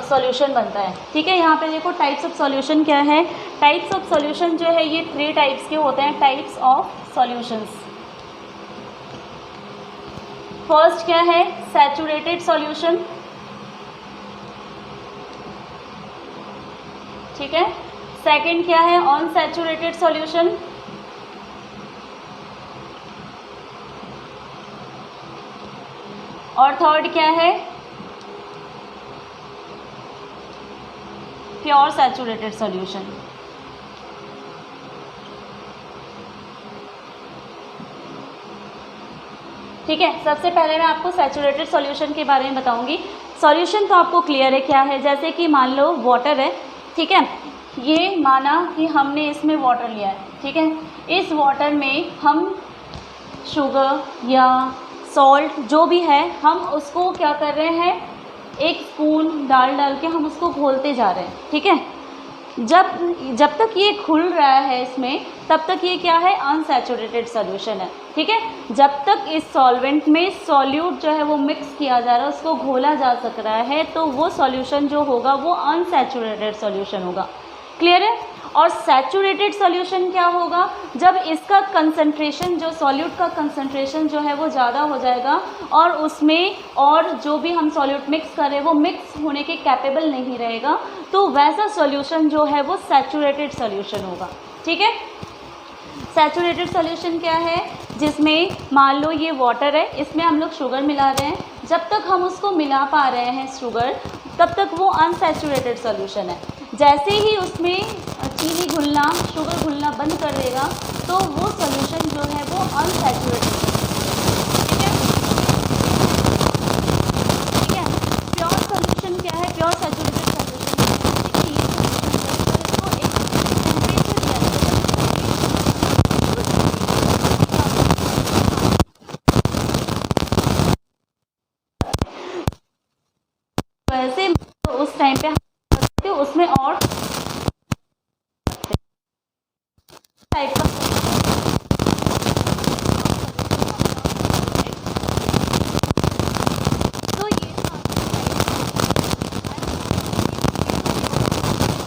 Solution बनता है। ठीक है, यहाँ पे देखो टाइप्स ऑफ सॉल्यूशन क्या है। टाइप्स ऑफ सॉल्यूशन जो है ये 3 टाइप्स के होते हैं, टाइप्स ऑफ सॉल्यूशंस। फर्स्ट क्या है, सैचुरेटेड सॉल्यूशन। ठीक है, सेकंड क्या है, अनसैचुरेटेड सॉल्यूशन। और थर्ड क्या है, प्योर सैचुरेटेड सॉल्यूशन। ठीक है, सबसे पहले मैं आपको सैचुरेटेड सॉल्यूशन के बारे में बताऊंगी। सॉल्यूशन तो आपको क्लियर है क्या है, जैसे कि मान लो वाटर है। ठीक है, ये माना कि हमने इसमें वाटर लिया है। ठीक है, इस वाटर में हम शुगर या सॉल्ट जो भी है, हम उसको क्या कर रहे हैं, एक स्पून डाल के हम उसको घोलते जा रहे हैं। ठीक है, जब तक ये घुल रहा है इसमें, तब तक ये क्या है, अनसैचुरेटेड सॉल्यूशन है। ठीक है, जब तक इस सॉल्वेंट में सॉल्यूट जो है वो मिक्स किया जा रहा है, उसको घोला जा सक रहा है, तो वो सॉल्यूशन जो होगा वो अनसैचुरेटेड सॉल्यूशन होगा। क्लियर है। और सैचुरेटेड सॉल्यूशन क्या होगा, जब इसका कंसंट्रेशन, जो सॉल्यूट का कंसंट्रेशन जो है वो ज़्यादा हो जाएगा और उसमें और जो भी हम सॉल्यूट मिक्स करें वो मिक्स होने के कैपेबल नहीं रहेगा, तो वैसा सॉल्यूशन जो है वो सैचुरेटेड सॉल्यूशन होगा। ठीक है, सैचुरेटेड सॉल्यूशन क्या है, जिसमें मान लो ये वाटर है, इसमें हम लोग शुगर मिला रहे हैं, जब तक हम उसको मिला पा रहे हैं शुगर, तब तक वो अनसैचुरेटेड सॉल्यूशन है। जैसे ही उसमें चीनी घुलना, शुगर घुलना बंद कर देगा, तो वो सॉल्यूशन जो है वो अनसैचुरेटेड है। ठीक है, ठीक है। प्योर सॉल्यूशन क्या है, प्योर सैचुरेटेड सॉल्यूशन वैसे उस टाइम पे उसमें और टाइप का तो ये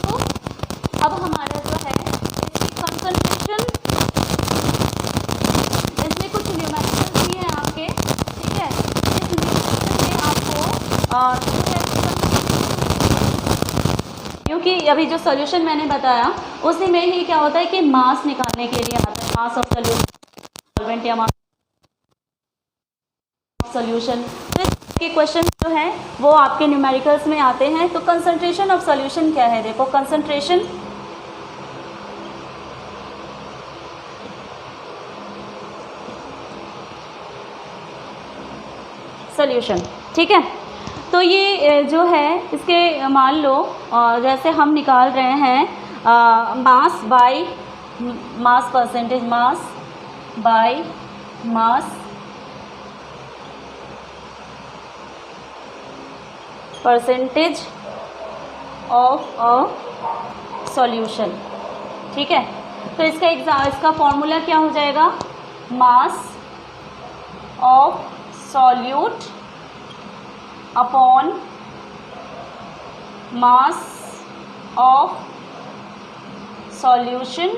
तो अब हमारा जो है इसकी कंसंट्रेशन, इसमें कुछ न्यूमेरिकल्स भी हैं आपके। ठीक है, इस न्यूमेरिकल में आपको क्योंकि अभी जो सॉल्यूशन मैंने बताया उसी में ही क्या होता है कि मास निकालने के लिए आता है, मास ऑफ सॉल्वेंट या मास ऑफ सॉल्यूशन। तो इसके क्वेश्चन जो हैं वो आपके न्यूमेरिकल्स में आते हैं। तो कंसंट्रेशन ऑफ सॉल्यूशन क्या है, देखो कंसंट्रेशन सॉल्यूशन। ठीक है, तो ये जो है इसके मान लो जैसे हम निकाल रहे हैं mass by mass percentage, mass by mass percentage of a solution. ठीक है, तो इसका फॉर्मूला क्या हो जाएगा, mass of solute upon mass of solution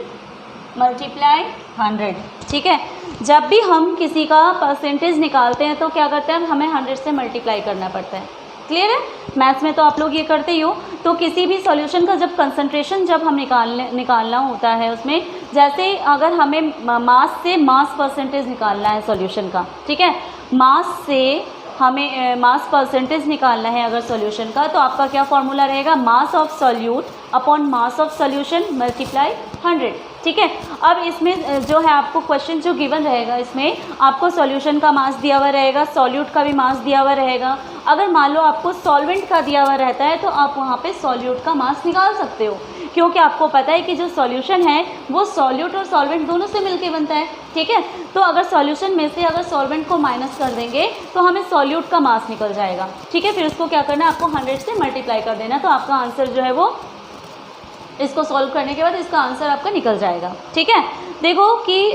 multiply 100। ठीक है, जब भी हम किसी का परसेंटेज निकालते हैं तो क्या करते हैं, हमें 100 से मल्टीप्लाई करना पड़ता है। क्लियर है, मैथ्स में तो आप लोग ये करते ही हो। तो किसी भी सॉल्यूशन का जब कंसंट्रेशन जब हम निकालना होता है उसमें, जैसे अगर हमें मास से मास परसेंटेज निकालना है सॉल्यूशन का, ठीक है, मास से हमें मास परसेंटेज निकालना है अगर सॉल्यूशन का, तो आपका क्या फॉर्मूला रहेगा, mass of solute upon mass of solution multiply 100। ठीक है, अब इसमें जो है आपको क्वेश्चन जो गिवन रहेगा, इसमें आपको सॉल्यूशन का मास दिया हुआ रहेगा, सॉल्यूट का भी मास दिया हुआ रहेगा। अगर मान लो आपको सॉल्वेंट का दिया हुआ रहता है तो आप वहाँ पे सॉल्यूट का मास निकाल सकते हो, क्योंकि आपको पता है कि जो सॉल्यूशन है वो सॉल्यूट और सॉल्वेंट दोनों से मिलके बनता है। ठीक है, तो अगर सॉल्यूशन में से अगर सॉल्वेंट को माइनस कर देंगे तो हमें सॉल्यूट का मास निकल जाएगा। ठीक है, फिर उसको क्या करना है, आपको 100 से मल्टीप्लाई कर देना, तो आपका आंसर जो है वो, इसको सॉल्व करने के बाद इसका आंसर आपका निकल जाएगा। ठीक है, देखो कि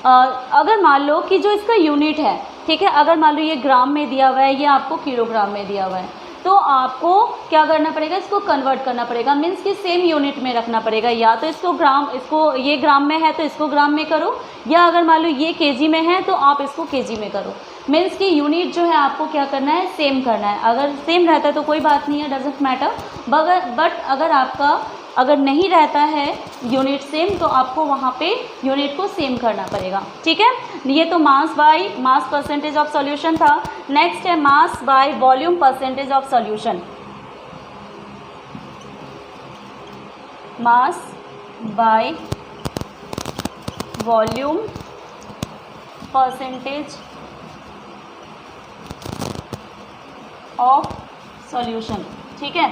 अगर मान लो कि जो इसका यूनिट है, ठीक है। अगर मान लो ये ग्राम में दिया हुआ है, ये आपको किलोग्राम में दिया हुआ है, तो आपको क्या करना पड़ेगा, इसको कन्वर्ट करना पड़ेगा, मीन्स कि सेम यूनिट में रखना पड़ेगा। या तो इसको ग्राम, इसको ये ग्राम में है तो इसको ग्राम में करो, या अगर मान लो ये केजी में है तो आप इसको केजी में करो। मीन्स कि यूनिट जो है आपको क्या करना है, सेम करना है। अगर सेम रहता है तो कोई बात नहीं है, डजेंट मैटर। बट अगर आपका अगर नहीं रहता है यूनिट सेम, तो आपको वहाँ पे यूनिट को सेम करना पड़ेगा, ठीक है। ये तो mass by mass percentage of solution था। नेक्स्ट है mass by volume percentage of solution. Mass by volume percentage of solution, ठीक है।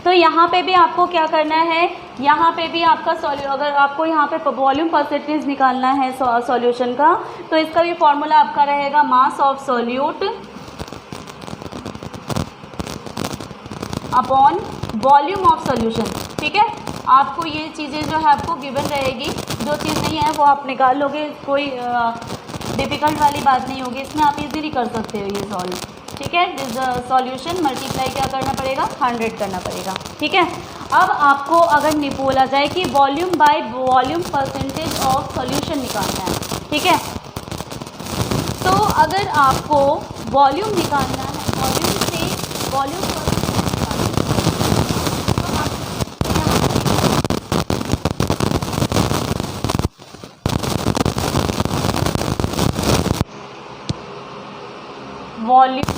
तो यहाँ पे भी आपको क्या करना है, यहाँ पे भी आपका अगर आपको यहाँ पे वॉल्यूम परसेंटेज निकालना है सॉल्यूशन का, तो इसका भी फॉर्मूला आपका रहेगा mass of solute upon volume of solution, ठीक है। आपको ये चीज़ें जो है आपको गिवन रहेगी, जो चीज़ नहीं है वो आप निकाल लोगे, कोई डिफ़िकल्ट वाली बात नहीं होगी इसमें, आप इजीली कर सकते हो ये सॉल्व, ठीक है। दिस सॉल्यूशन मल्टीप्लाई क्या करना पड़ेगा, 100 करना पड़ेगा, ठीक है। अब आपको अगर बोला जाए कि volume by volume percentage of solution निकालना है, ठीक है। तो अगर आपको वॉल्यूम निकालना है, वॉल्यूम से volume volume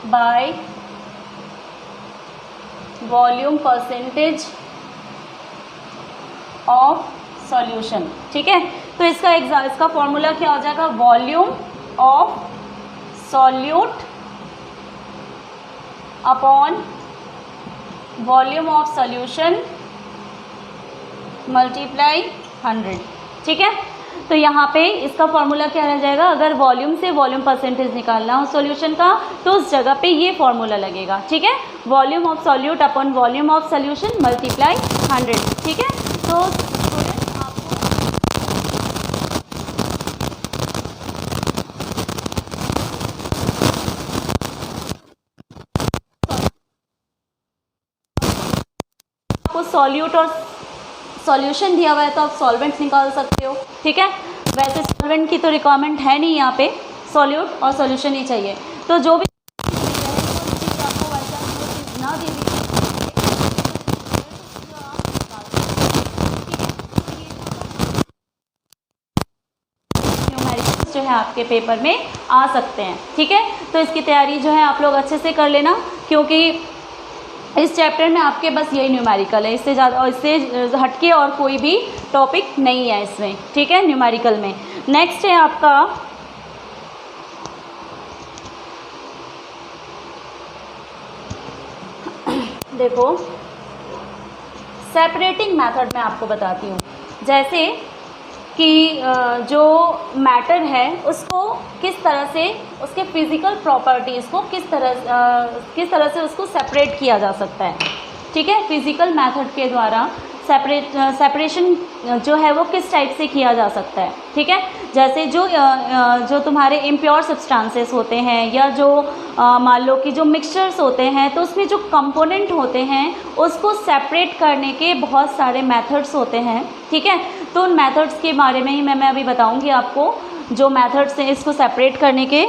by volume percentage of solution, ठीक है। तो इसका फॉर्मूला क्या हो जाएगा, volume of solute upon volume of solution multiply 100, ठीक है। तो यहाँ पे इसका फॉर्मूला क्या रह जाएगा, अगर वॉल्यूम से वॉल्यूम परसेंटेज निकालना हो सॉल्यूशन का, तो उस जगह पे ये फॉर्मूला लगेगा, ठीक है। Volume of solute upon volume of solution multiply 100, ठीक है। तो आपको सॉल्यूट और सॉल्यूशन दिया हुआ है तो आप सॉल्वेंट्स निकाल सकते हो, ठीक है। वैसे सॉल्वेंट की तो रिक्वायरमेंट है नहीं, यहाँ पे सॉल्यूट और सॉल्यूशन ही चाहिए। तो जो भी आपको वैसा ना दे न्यूमेरिकल्स जो है आपके पेपर में आ सकते हैं, ठीक है। तो इसकी तैयारी जो है आप लोग अच्छे से कर लेना, क्योंकि इस चैप्टर में आपके बस यही न्यूमेरिकल है, इससे ज़्यादा और इससे हटके और कोई भी टॉपिक नहीं है इसमें, ठीक है, न्यूमेरिकल में। नेक्स्ट है आपका देखो सेपरेटिंग मेथड में आपको बताती हूँ। जैसे कि जो मैटर है उसको किस तरह से, उसके फिज़िकल प्रॉपर्टीज़ को किस तरह से उसको सेपरेट किया जा सकता है, ठीक है। फिज़िकल मेथड के द्वारा सेपरेशन जो है वो किस टाइप से किया जा सकता है, ठीक है। जैसे जो तुम्हारे इम्प्योर सब्सटेंसेस होते हैं, या जो मान लो कि जो मिक्सचर्स होते हैं, तो उसमें जो कंपोनेंट होते हैं उसको सेपरेट करने के बहुत सारे मेथड्स होते हैं, ठीक है। तो उन मेथड्स के बारे में ही मैं अभी बताऊंगी आपको, जो मेथड्स हैं इसको सेपरेट करने के।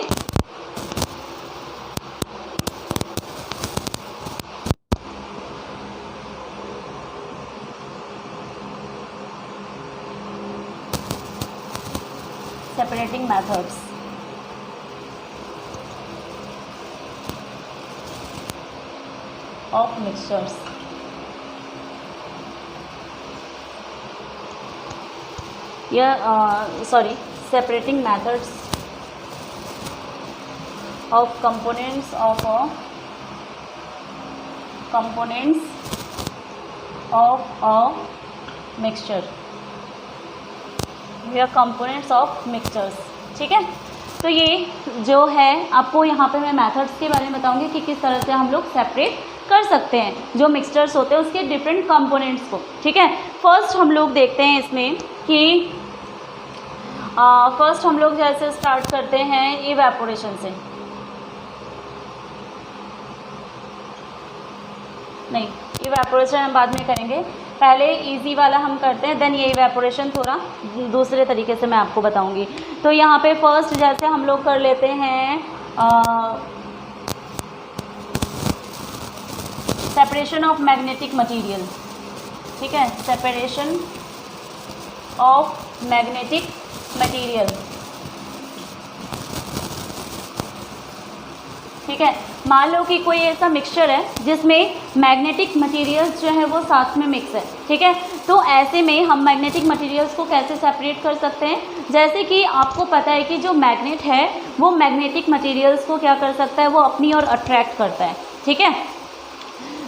Separating methods of mixtures. Separating methods of components of a mixture. या कंपोनेंट्स ऑफ मिक्सचर्स, ठीक है। तो ये जो है आपको यहाँ पे मैं मेथड्स के बारे में बताऊंगी कि किस तरह से हम लोग सेपरेट कर सकते हैं जो मिक्सचर्स होते हैं उसके डिफरेंट कंपोनेंट्स को, ठीक है। फर्स्ट हम लोग देखते हैं इसमें कि फर्स्ट हम लोग जैसे स्टार्ट करते हैं इवेपोरेशन से, नहीं इवेपोरेशन हम बाद में करेंगे, पहले इजी वाला हम करते हैं, देन ये इवेपोरेशन थोड़ा दूसरे तरीके से मैं आपको बताऊंगी। तो यहाँ पे फर्स्ट जैसे हम लोग कर लेते हैं सेपरेशन ऑफ मैग्नेटिक मटेरियल, ठीक है, सेपरेशन ऑफ मैग्नेटिक मटेरियल, ठीक है। मान लो कि कोई ऐसा मिक्सचर है जिसमें मैग्नेटिक मटेरियल्स जो है वो साथ में मिक्स है, ठीक है। तो ऐसे में हम मैग्नेटिक मटेरियल्स को कैसे सेपरेट कर सकते हैं, जैसे कि आपको पता है कि जो मैग्नेट है वो मैग्नेटिक मटेरियल्स को क्या कर सकता है, वो अपनी ओर अट्रैक्ट करता है, ठीक है।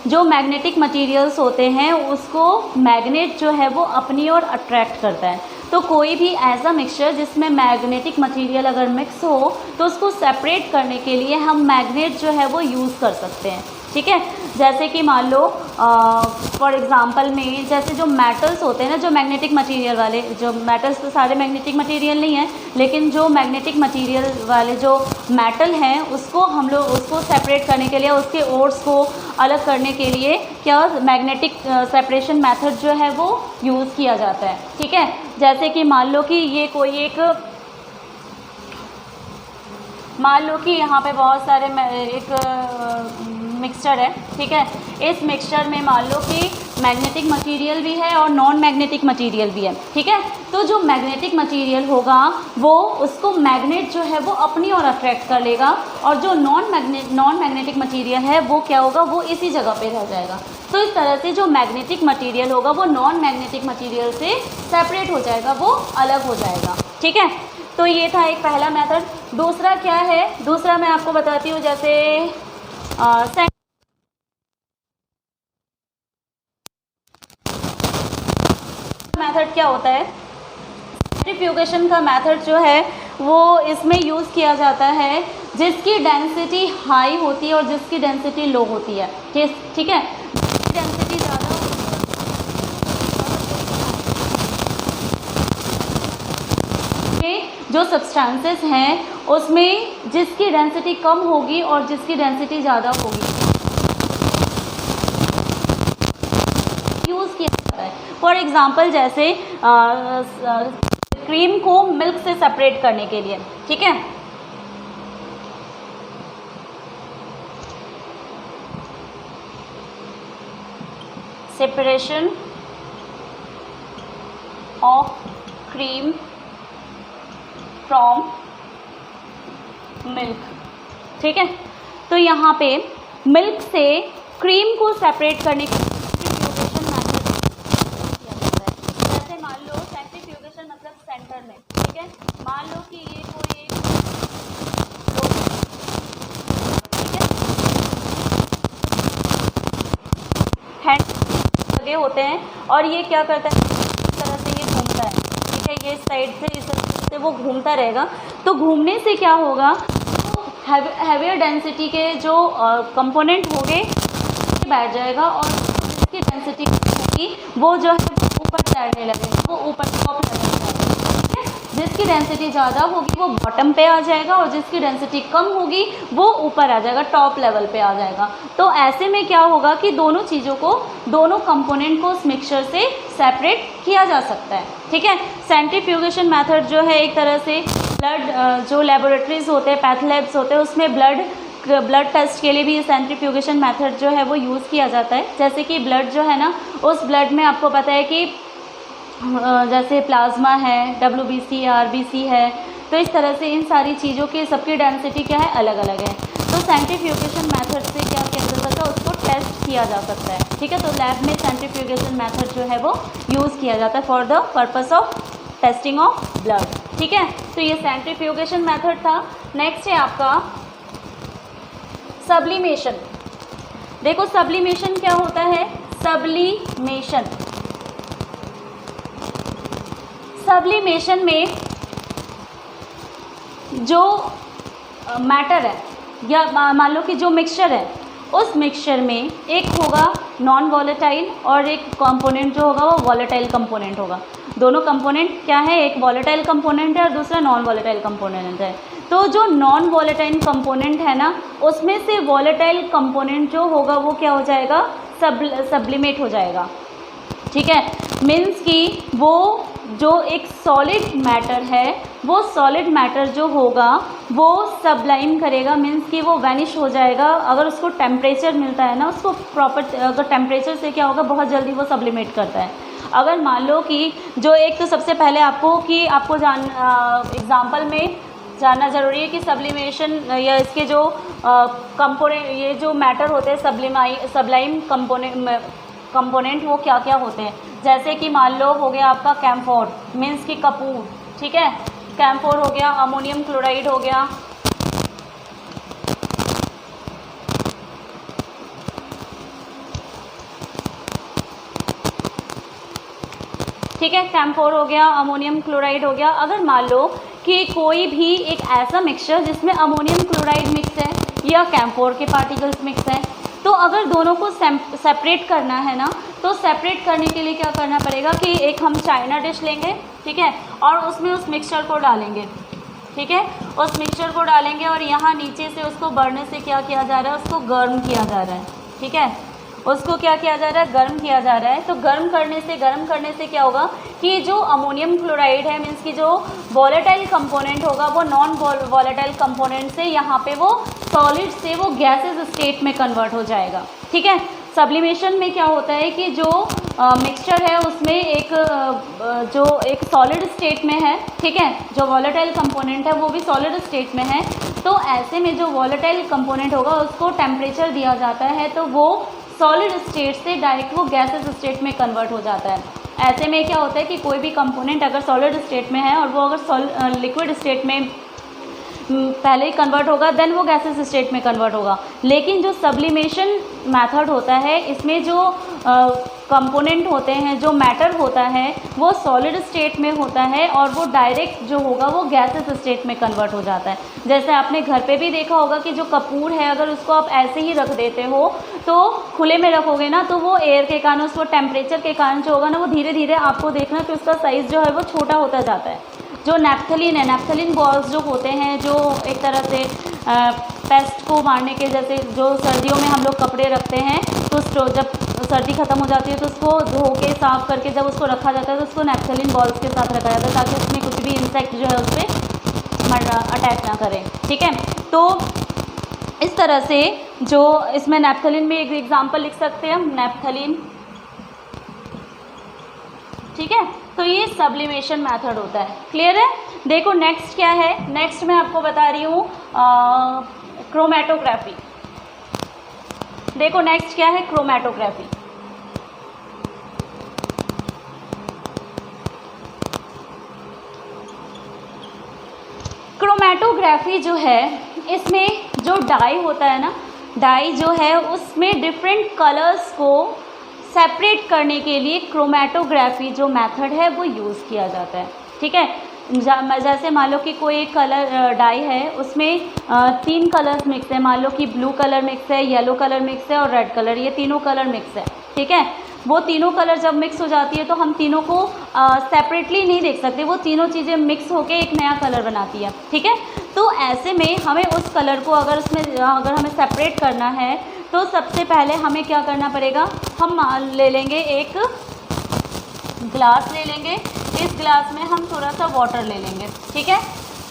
जो मैग्नेटिक मटेरियल्स होते हैं उसको मैग्नेट जो है वो अपनी ओर अट्रैक्ट करता है। तो कोई भी ऐसा मिक्सचर जिसमें मैग्नेटिक मटेरियल अगर मिक्स हो तो उसको सेपरेट करने के लिए हम मैग्नेट जो है वो यूज़ कर सकते हैं, ठीक है। जैसे कि मान लो फॉर एग्ज़ाम्पल में जैसे जो मेटल्स होते हैं ना, जो मैग्नेटिक मटेरियल वाले, जो मेटल्स तो सारे मैग्नेटिक मटेरियल नहीं है, लेकिन जो मैग्नेटिक मटेरियल वाले जो मेटल हैं उसको हम लोग उसको सेपरेट करने के लिए, उसके ओर्स को अलग करने के लिए क्या मैग्नेटिक सेपरेशन मेथड जो है वो यूज़ किया जाता है, ठीक है। जैसे कि मान लो कि ये कोई एक, मान लो कि यहाँ पे बहुत सारे एक मिक्सचर है, ठीक है। इस मिक्सचर में मान लो कि मैग्नेटिक मटेरियल भी है और नॉन मैग्नेटिक मटेरियल भी है, ठीक है। तो जो मैग्नेटिक मटेरियल होगा वो उसको मैग्नेट जो है वो अपनी ओर अट्रैक्ट कर लेगा, और जो नॉन मैग्नेटिक मटेरियल है वो क्या होगा, वो इसी जगह पे रह जाएगा। तो इस तरह से जो मैग्नेटिक मटेरियल होगा वो नॉन मैग्नेटिक मटेरियल से सेपरेट हो जाएगा, वो अलग हो जाएगा, ठीक है। तो ये था एक पहला मेथड। दूसरा क्या है, दूसरा मैं आपको बताती हूँ, जैसे मेथड क्या होता है, सेंट्रीफ्यूगेशन का मेथड जो है वो इसमें यूज़ किया जाता है जिसकी डेंसिटी हाई होती है और जिसकी डेंसिटी लो होती है, ठीक है। जिसकी डेंसिटी ज़्यादा जो सब्सटेंसेस हैं उसमें जिसकी डेंसिटी कम होगी और जिसकी डेंसिटी ज़्यादा होगी यूज़ किया जाता है। फॉर एग्ज़ाम्पल जैसे क्रीम को मिल्क से सेपरेट करने के लिए, ठीक है। Separation of cream from milk, ठीक है। तो यहाँ पे मिल्क से क्रीम को सेपरेट करने के सेंट्रीफ्यूगेशन मेथड किया जाता है। जैसे मान लो सेंट्रीफ्यूगेशन मतलब सेंटर में, ठीक है। मान लो कि ये कोई एक हैंड लगे होते हैं और ये क्या करता है, इस तरह से ये घूमता है, ठीक है। ये इस साइड से इस तरह से वो घूमता रहेगा। तो घूमने से क्या होगा, तो हैवियर डेंसिटी के जो कंपोनेंट होंगे बैठ जाएगा और जिसकी डेंसिटी होगी वो जो है ऊपर तैरने लगेगा, वो ऊपर टॉप लेवल पे आएगा, ठीक है। जिसकी डेंसिटी ज़्यादा होगी वो बॉटम पे आ जाएगा और जिसकी डेंसिटी कम होगी वो ऊपर आ जाएगा, टॉप लेवल पे आ जाएगा। तो ऐसे में क्या होगा कि दोनों चीज़ों को, दोनों कंपोनेंट को उस मिक्सचर से सेपरेट किया जा सकता है, ठीक है। सेंट्रीफ्यूगेशन मेथड जो है एक तरह से ब्लड, जो लेबोरेटरीज होते हैं, पैथ लैब्स होते हैं, उसमें ब्लड टेस्ट के लिए भी सेंट्रीफ्यूगेशन मेथड जो है वो यूज़ किया जाता है। जैसे कि ब्लड जो है ना, उस ब्लड में आपको पता है कि जैसे प्लाज्मा है, WBC, RBC है, तो इस तरह से इन सारी चीज़ों की सबकी डेंसिटी क्या है, अलग अलग है। तो सेंट्रीफ्यूगेशन मेथड से क्या किया जा सकता है, उसको टेस्ट किया जा सकता है, ठीक है। तो लैब में सेंट्रीफ्यूगेशन मेथड जो है वो यूज़ किया जाता है for the purpose of testing of blood, ठीक है। तो ये सेंट्रीफ्यूगेशन मेथड था। नेक्स्ट है आपका सब्लिमेशन। देखो सब्लिमेशन क्या होता है, सब्लिमेशन में जो मैटर है या मान लो कि जो मिक्सचर है, उस मिक्सचर में एक होगा नॉन वॉलेटाइल और एक कंपोनेंट जो होगा वो वॉलेटाइल कंपोनेंट होगा। दोनों कंपोनेंट क्या है, एक वॉलेटाइल कंपोनेंट है और दूसरा नॉन वॉलेटाइल कंपोनेंट है। तो जो नॉन वॉलेटाइल कंपोनेंट है ना, उसमें से वॉलेटाइल कंपोनेंट जो होगा वो क्या हो जाएगा, सब्लिमेट हो जाएगा। ठीक है, मीन्स कि वो जो एक सॉलिड मैटर है, वो सॉलिड मैटर जो होगा वो सबलाइम करेगा, मीन्स कि वो वैनिश हो जाएगा। अगर उसको टेम्परेचर मिलता है ना, उसको प्रॉपर अगर टेम्परेचर से क्या होगा, बहुत जल्दी वो सब्लिमेट करता है। अगर मान लो कि जो एक तो सबसे पहले आपको एग्जाम्पल में जानना ज़रूरी है कि सब्लिमेशन या इसके जो कंपोनेंट, ये जो मैटर होते हैं सबलाइम कंपोनेंट वो क्या क्या होते हैं। जैसे कि मान लो हो गया आपका कैम्फोर, मीन्स की कपूर। ठीक है, कैम्फोर हो गया, अमोनियम क्लोराइड हो गया, ठीक है, कैम्फोर हो गया, अमोनियम क्लोराइड हो गया। अगर मान लो कि कोई भी एक ऐसा मिक्सचर जिसमें अमोनियम क्लोराइड मिक्स है या कैम्फोर के पार्टिकल्स मिक्स हैं, तो अगर दोनों को सेपरेट करना है ना, तो सेपरेट करने के लिए क्या करना पड़ेगा कि एक हम चाइना डिश लेंगे, ठीक है, और उसमें उस मिक्सचर को डालेंगे। ठीक है, उस मिक्सचर को डालेंगे और यहाँ नीचे से उसको बर्नर से क्या किया जा रहा है, उसको गर्म किया जा रहा है। ठीक है, उसको क्या किया जा रहा है, गर्म किया जा रहा है। तो गर्म करने से क्या होगा कि जो अमोनियम क्लोराइड है, मीन्स कि जो वॉलेटाइल कंपोनेंट होगा, वो नॉन वॉलेटाइल कंपोनेंट से यहाँ पे वो सॉलिड से वो गैसेस स्टेट में कन्वर्ट हो जाएगा। ठीक है, सब्लिमेशन में क्या होता है कि जो मिक्सचर है उसमें एक सॉलिड स्टेट में है। ठीक है, जो वॉलेटाइल कंपोनेंट है वो भी सॉलिड स्टेट में है। तो ऐसे में जो वॉलेटाइल कंपोनेंट होगा उसको टेम्परेचर दिया जाता है, तो वो सॉलिड स्टेट से डायरेक्ट वो गैसेस स्टेट में कन्वर्ट हो जाता है। ऐसे में क्या होता है कि कोई भी कंपोनेंट अगर सॉलिड स्टेट में है और वो अगर लिक्विड स्टेट में पहले ही कन्वर्ट होगा, देन वो गैसेस स्टेट में कन्वर्ट होगा। लेकिन जो सब्लिमेशन मेथड होता है, इसमें जो कंपोनेंट होते हैं, जो मैटर होता है, वो सॉलिड स्टेट में होता है और वो डायरेक्ट जो होगा वो गैसेस स्टेट में कन्वर्ट हो जाता है। जैसे आपने घर पे भी देखा होगा कि जो कपूर है, अगर उसको आप ऐसे ही रख देते हो तो खुले में रखोगे ना, तो वो एयर के कारण, उसको टेम्परेचर के कारण जो होगा ना, वो धीरे धीरे आपको देखना कि उसका साइज़ जो है वो छोटा होता जाता है। जो नैप्थलीन है, नैप्थलीन बॉल्स जो होते हैं, जो एक तरह से पेस्ट को मारने के, जैसे जो सर्दियों में हम लोग कपड़े रखते हैं, तो जब सर्दी ख़त्म हो जाती है तो उसको धो के साफ़ करके जब उसको रखा जाता है तो उसको नैप्थलीन बॉल्स के साथ रखा जाता है, ताकि उसमें कुछ भी इंसेक्ट जो है उस पर अटैक ना करें। ठीक है, तो इस तरह से जो इसमें नैप्थलीन में एक एग्जाम्पल लिख सकते हैं हम, नैप्थलीन। ठीक है, तो ये सब्लिमेशन मेथड होता है। क्लियर है? देखो नेक्स्ट क्या है, नेक्स्ट मैं आपको बता रही हूँ क्रोमेटोग्राफी। देखो नेक्स्ट क्या है, क्रोमेटोग्राफी। क्रोमेटोग्राफी जो है, इसमें जो डाई होता है ना, डाई जो है उसमें डिफरेंट कलर्स को सेपरेट करने के लिए क्रोमेटोग्राफी जो मेथड है वो यूज़ किया जाता है। ठीक है, जैसे मान लो कि कोई एक कलर डाई है, उसमें 3 कलर्स मिक्स है, मान लो कि ब्लू कलर मिक्स है, येलो कलर मिक्स है और रेड कलर, ये तीनों कलर मिक्स है। ठीक है, वो तीनों कलर जब मिक्स हो जाती है तो हम तीनों को सेपरेटली नहीं देख सकते, वो तीनों चीज़ें मिक्स होके एक नया कलर बनाती है। ठीक है, तो ऐसे में हमें उस कलर को अगर हमें सेपरेट करना है तो सबसे पहले हमें क्या करना पड़ेगा, हम ले लेंगे एक ग्लास ले लेंगे, इस ग्लास में हम थोड़ा सा वाटर ले लेंगे। ठीक है,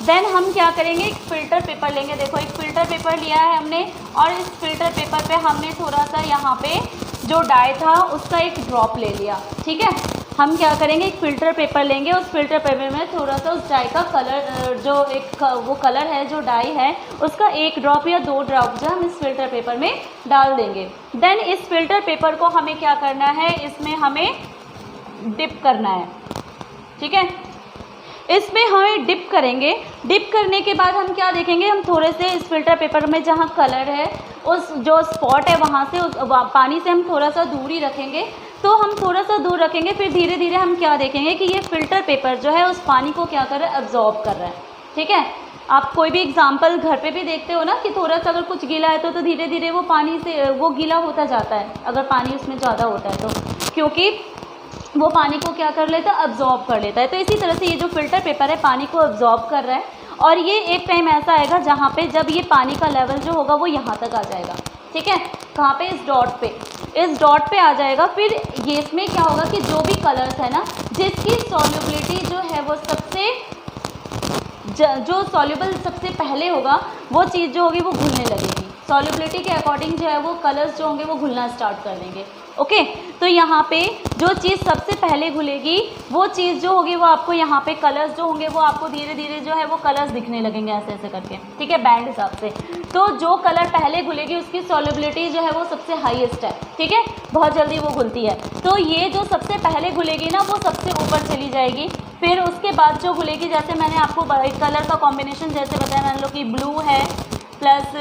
देन हम क्या करेंगे, एक फ़िल्टर पेपर लेंगे। देखो एक फ़िल्टर पेपर लिया है हमने, और इस फ़िल्टर पेपर पे हमने थोड़ा सा यहाँ पे जो डाई था उसका एक ड्रॉप ले लिया। ठीक है, हम क्या करेंगे, एक फ़िल्टर पेपर लेंगे, उस फ़िल्टर पेपर में थोड़ा सा उस डाई का कलर, जो एक वो कलर है, जो डाई है, उसका 1 ड्रॉप या 2 ड्रॉप जो हम इस फ़िल्टर पेपर में डाल देंगे। देन इस फ़िल्टर पेपर को हमें क्या करना है, इसमें हमें डिप करना है। ठीक है, इसमें हमें डिप करेंगे। डिप करने के बाद हम क्या देखेंगे, हम थोड़े से इस फ़िल्टर पेपर में जहाँ कलर है, उस जो स्पॉट है वहाँ से उस पानी से हम थोड़ा सा दूर ही रखेंगे। तो हम थोड़ा सा दूर रखेंगे, फिर धीरे धीरे हम क्या देखेंगे कि ये फ़िल्टर पेपर जो है उस पानी को क्या कर रहा है, एब्जॉर्ब कर रहा है। ठीक है, आप कोई भी एग्जाम्पल घर पे भी देखते हो ना कि थोड़ा सा अगर कुछ गीला है तो धीरे धीरे वो पानी से वो गीला होता जाता है, अगर पानी उसमें ज़्यादा होता है तो, क्योंकि वो पानी को क्या कर लेता है, अब्जॉर्ब कर लेता है। तो इसी तरह से ये जो फिल्टर पेपर है पानी को अब्जॉर्ब कर रहा है, और ये एक टाइम ऐसा आएगा जहाँ पे जब ये पानी का लेवल जो होगा वो यहाँ तक आ जाएगा, ठीक है, कहाँ पे, इस डॉट पे आ जाएगा। फिर ये इसमें क्या होगा कि जो भी कलर्स है ना, जिसकी सॉल्युबिलिटी जो है वो जो सॉल्युबल सबसे पहले होगा, वो चीज़ जो होगी वो घुलने लगेगी। सॉल्युबिलिटी के अकॉर्डिंग जो है वो कलर्स जो होंगे वो घुलना स्टार्ट कर देंगे। ओके, तो यहाँ पे जो चीज़ सबसे पहले घुलेगी वो चीज़ जो होगी वो आपको यहाँ पे कलर्स जो होंगे वो आपको धीरे धीरे जो है वो कलर्स दिखने लगेंगे ऐसे ऐसे करके, ठीक है, बैंड हिसाब से। तो जो कलर पहले घुलेगी उसकी सॉल्युबिलिटी जो है वो सबसे हाईएस्ट है, ठीक है, बहुत जल्दी वो घुलती है। तो ये जो सबसे पहले घुलेगी ना वो सबसे ऊपर चली जाएगी। फिर उसके बाद जो घुलेगी, जैसे मैंने आपको एक कलर का कॉम्बिनेशन जैसे बताया, मान लो कि ब्लू है प्लस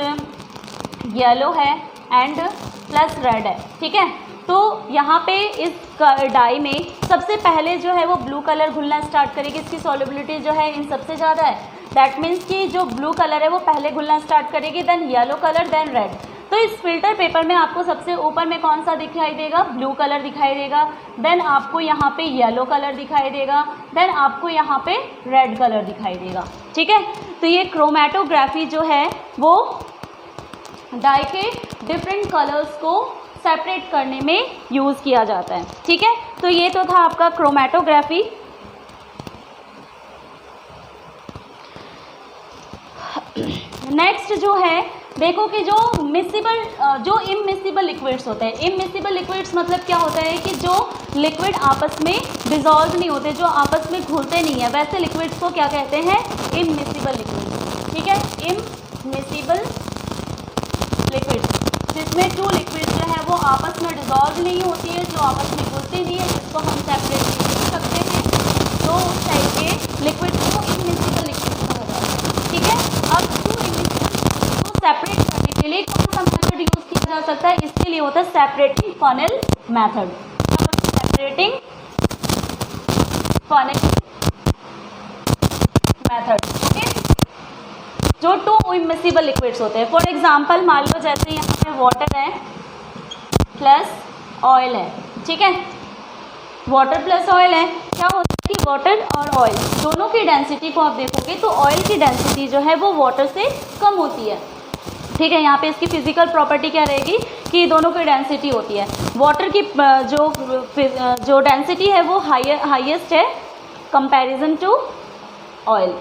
येलो है एंड प्लस रेड है, ठीक है। तो यहाँ पे इस डाई में सबसे पहले जो है वो ब्लू कलर घुलना स्टार्ट करेगी, इसकी सॉल्युबिलिटी जो है इन सबसे ज़्यादा है। दैट मीन्स कि जो ब्लू कलर है वो पहले घुलना स्टार्ट करेगी, then yellow colour, then red. तो इस फिल्टर पेपर में आपको सबसे ऊपर में कौन सा दिखाई देगा, ब्लू कलर दिखाई देगा, देन आपको यहाँ पे येलो कलर दिखाई देगा, देन आपको यहाँ पे रेड कलर दिखाई देगा, ठीक है। तो ये क्रोमेटोग्राफी जो है वो डाई के डिफरेंट कलर्स को सेपरेट करने में यूज़ किया जाता है, ठीक है। तो ये तो था आपका क्रोमेटोग्राफी। नेक्स्ट जो है देखो कि जो इमिसिबल लिक्विड्स होते हैं, इमिसिबल लिक्विड्स मतलब क्या होता है कि जो लिक्विड आपस में डिसॉल्व नहीं होते, जो आपस में घुलते नहीं है, वैसे लिक्विड्स को क्या कहते हैं, इमिसिबल लिक्विड्स, ठीक है। इमिसिबल लिक्विड्स जिसमें टू लिक्विड्स जो है वो आपस में डिसॉल्व नहीं होती है, जो आपस में घुलती नहीं है, जिसको हम सेपरेट नहीं कर सकते हैं, तो उस टाइप के लिक्विड्स को इमिसिबल लिक्विड्स कहा जाता है, ठीक है। अब टू इमिसिबल को सेपरेट करने के लिए कौन सा मेथड यूज़ किया जा सकता है, इसके लिए होता है separating funnel method. Separating funnel method, okay. जो टू इमिसिबल लिक्विड्स होते हैं, फॉर एग्जांपल मान लो जैसे यहाँ पे वाटर है प्लस ऑयल है, ठीक है, वाटर प्लस ऑयल है, क्या होता है कि वाटर और ऑयल दोनों की डेंसिटी को आप देखोगे तो ऑयल की डेंसिटी जो है वो वाटर से कम होती है, ठीक है। यहाँ पे इसकी फिजिकल प्रॉपर्टी क्या रहेगी कि दोनों की डेंसिटी होती है। वाटर की जो डेंसिटी है वो हाईएस्ट है कंपैरिजन टू ऑयल,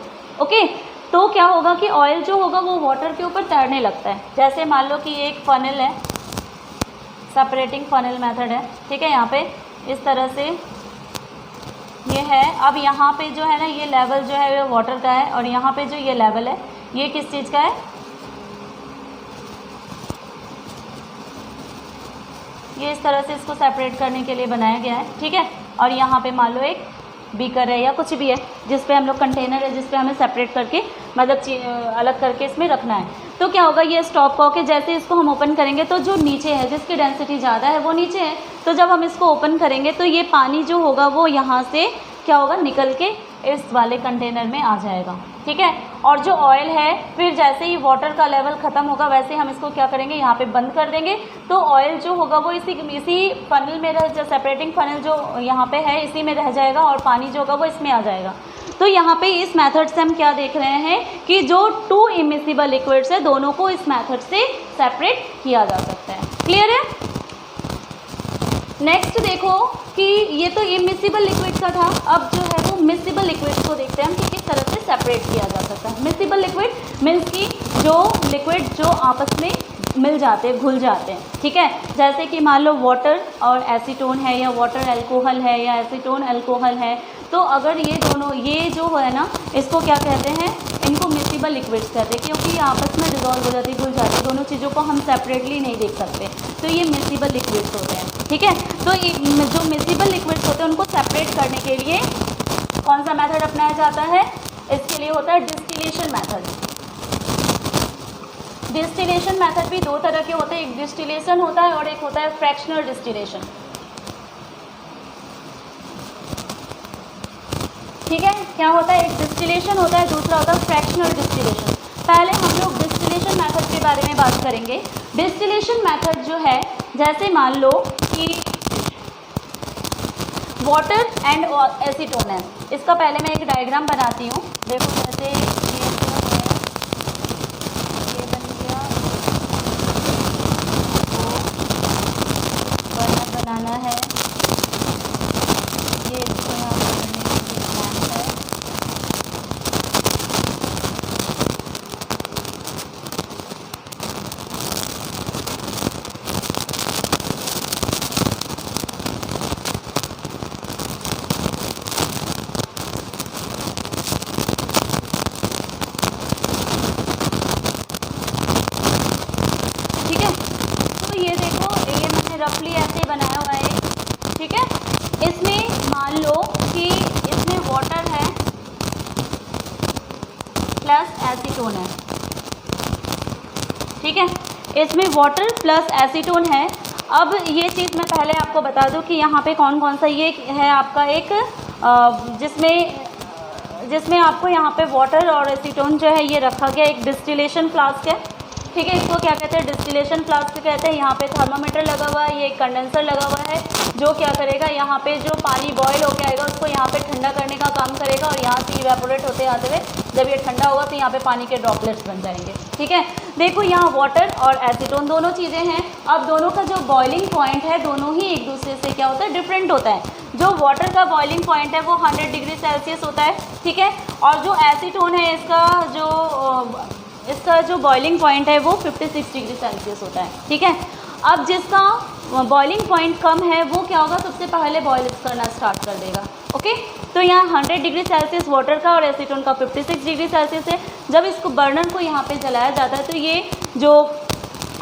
ओके। तो क्या होगा कि ऑयल जो होगा वो वाटर के ऊपर तैरने लगता है। जैसे मान लो कि एक फनल है, सेपरेटिंग फनल मेथड है, ठीक है, यहाँ पे इस तरह से ये है। अब यहाँ पे जो है ना ये लेवल जो है वो वाटर का है, और यहाँ पे जो ये लेवल है ये किस चीज़ का है, ये इस तरह से इसको सेपरेट करने के लिए बनाया गया है, ठीक है। और यहाँ पे मान लो एक बीकर है या कुछ भी है जिस पे हम लोग कंटेनर है जिस पे हमें सेपरेट करके मतलब अलग करके इसमें रखना है। तो क्या होगा, ये स्टॉप कॉक है, जैसे इसको हम ओपन करेंगे तो जो नीचे है जिसकी डेंसिटी ज़्यादा है वो नीचे है, तो जब हम इसको ओपन करेंगे तो ये पानी जो होगा वो यहाँ से क्या होगा, निकल के इस वाले कंटेनर में आ जाएगा, ठीक है। और जो ऑयल है फिर जैसे ही वाटर का लेवल ख़त्म होगा वैसे हम इसको क्या करेंगे, यहाँ पे बंद कर देंगे, तो ऑयल जो होगा वो इसी फनल में जो सेपरेटिंग फनल जो यहाँ पे है इसी में रह जाएगा, और पानी जो होगा वो इसमें आ जाएगा। तो यहाँ पे इस मेथड से हम क्या देख रहे हैं कि जो टू इमिसिबल लिक्विड्स है दोनों को इस मेथड से सेपरेट किया जा सकता है। क्लियर है। नेक्स्ट देखो कि ये तो इमिसिबल लिक्विड का था, अब जो है वो मिसिबल लिक्विड को देखते हैं हम कि किस तरह से सेपरेट किया जा सकता है। मिसिबल लिक्विड मीन्स कि जो लिक्विड जो आपस में मिल जाते हैं, घुल जाते हैं, ठीक है। जैसे कि मान लो वाटर और एसीटोन है या वाटर अल्कोहल है या एसीटोन अल्कोहल है, तो अगर ये दोनों ये जो है ना इसको क्या कहते हैं, इनको मिसिबल लिक्विड्स कहते हैं, क्योंकि ये आपस में डिजॉल्व हो जाती है, घुल जाती है, दोनों चीज़ों को हम सेपरेटली नहीं देख सकते, तो ये मिसिबल लिक्विड्स होते हैं, ठीक है। तो जो मिसिबल लिक्विड्स होते हैं उनको सेपरेट करने के लिए कौन सा मेथड अपनाया जाता है, इसके लिए होता है डिस्टिलेशन मेथड। डिस्टिलेशन मेथड भी दो तरह के होते हैं, एक डिस्टिलेशन होता है और एक होता है फ्रैक्शनल डिस्टिलेशन, ठीक है। क्या होता है, एक डिस्टिलेशन होता है, दूसरा होता है फ्रैक्शनल डिस्टिलेशन। पहले हम लोग डिस्टिलेशन मेथड के बारे में बात करेंगे। डिस्टिलेशन मेथड जो है, जैसे मान लो कि वाटर एंड एसीटोन है। इसका पहले मैं एक डायग्राम बनाती हूँ। देखो जैसे ये बन गया, बर्नर बनाना है, ये इसको यहाँ पर करने के लिए प्लान है। ठीक है, तो ये देखो ये मैंने रफली ऐसे बनाया हुआ है, ठीक है। इसमें मान लो कि इसमें वाटर है प्लस एसीटोन है, ठीक है। इसमें वाटर प्लस एसीटोन है। अब ये चीज़ मैं पहले आपको बता दूं कि यहाँ पे कौन कौन सा ये है आपका एक जिसमें आपको यहाँ पे वाटर और एसीटोन जो है ये रखा गया। एक डिस्टिलेशन फ्लास्क है, ठीक है। इसको क्या कहते हैं, डिस्टिलेशन फ्लास्क कहते हैं। यहाँ पे थर्मामीटर लगा हुआ है, ये एक कंडेंसर लगा हुआ है जो क्या करेगा, यहाँ पे जो पानी बॉयल होके आएगा उसको यहाँ पे ठंडा करने का काम करेगा, और यहाँ से इवेपोरेट होते आते हुए जब ये ठंडा होगा तो यहाँ पे पानी के ड्रॉपलेट्स बन जाएंगे, ठीक है। देखो यहाँ वाटर और एसीटोन दोनों चीज़ें हैं। अब दोनों का जो बॉइलिंग पॉइंट है दोनों ही एक दूसरे से क्या होता है, डिफरेंट होता है। जो वाटर का बॉइलिंग पॉइंट है वो 100 डिग्री सेल्सियस होता है, ठीक है। और जो एसीटोन है इसका जो बॉइलिंग पॉइंट है वो 56 डिग्री सेल्सियस होता है, ठीक है। अब जिसका बॉइलिंग पॉइंट कम है वो क्या होगा, सबसे पहले बॉयल करना स्टार्ट कर देगा, ओके। तो यहाँ 100 डिग्री सेल्सियस वाटर का और एसीटोन का 56 डिग्री सेल्सियस है। जब इसको बर्नर को यहाँ पे जलाया जाता है तो ये जो